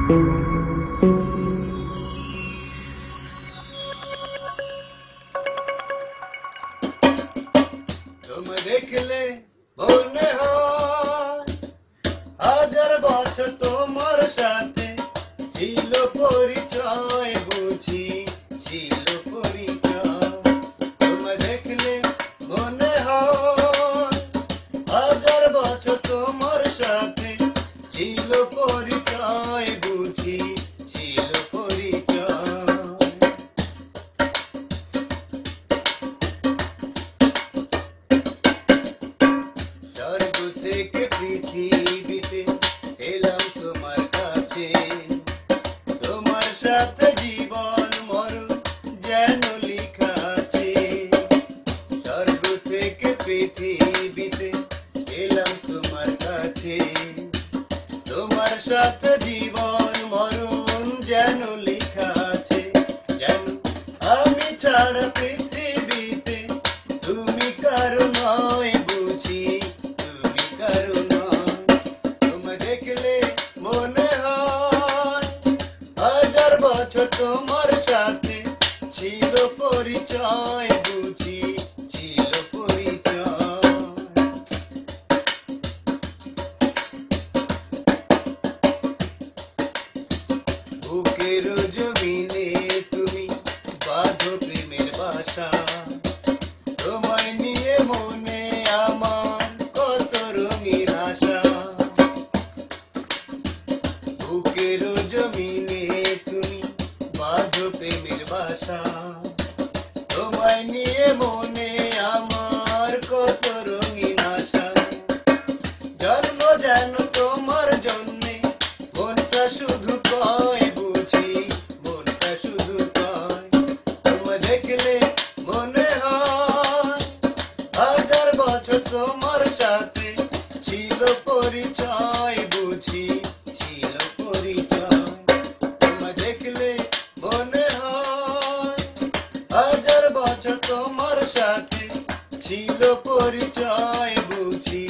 तुम देखले মনে হয় হাজার বছর তোমার সাথে ছিল পরিচয় বুঝি ছিল পরিচয় তুম দেখলে মনে হয় হাজার বছর তোমার সাথে ছিল পরিচয় বুঝি ছিল পরিচয় স্বর্গ থেকে পৃথিবীতে এলাম তোমার কাছে তোমার সাথে জীবন মরণ যেন লেখা আছে স্বর্গ থেকে পৃথিবীতে এলাম তোমার কাছে তোমার সাথে জীবন মরণ যেন লেখা আছে যেন আমি ছাড়া পৃথিবীতে তুমি কারো নয় বুঝি তুমি কারো নয় তুমি দেখলে মনে হয় হাজার বছর তোমার সাথে ছিল পরিচয় বুঝি ছিল পরিচয় বুকের জমিনে তুমি বাঁধো প্রেমের বাসা তোমায় নিয়ে মনে আমার কত রঙিন আশা বুকের জমিনে তুমি বাঁধো প্রেমের বাসা তোমায় নিয়ে মনে আমার কত রঙিন আশা জন্ম যেন তোমার জন্যে মনটা শুধু কয় বুঝি মনটা শুধু কয় তোমায় দেখলে মনে হয় হাজার বছর তোমার সাথে ছিল পরিচয় বুঝি ছিল পরিচয় তোমায় দেখলে মনে হয় হাজার বছর তোমার সাথে ছিল পরিচয় বুঝি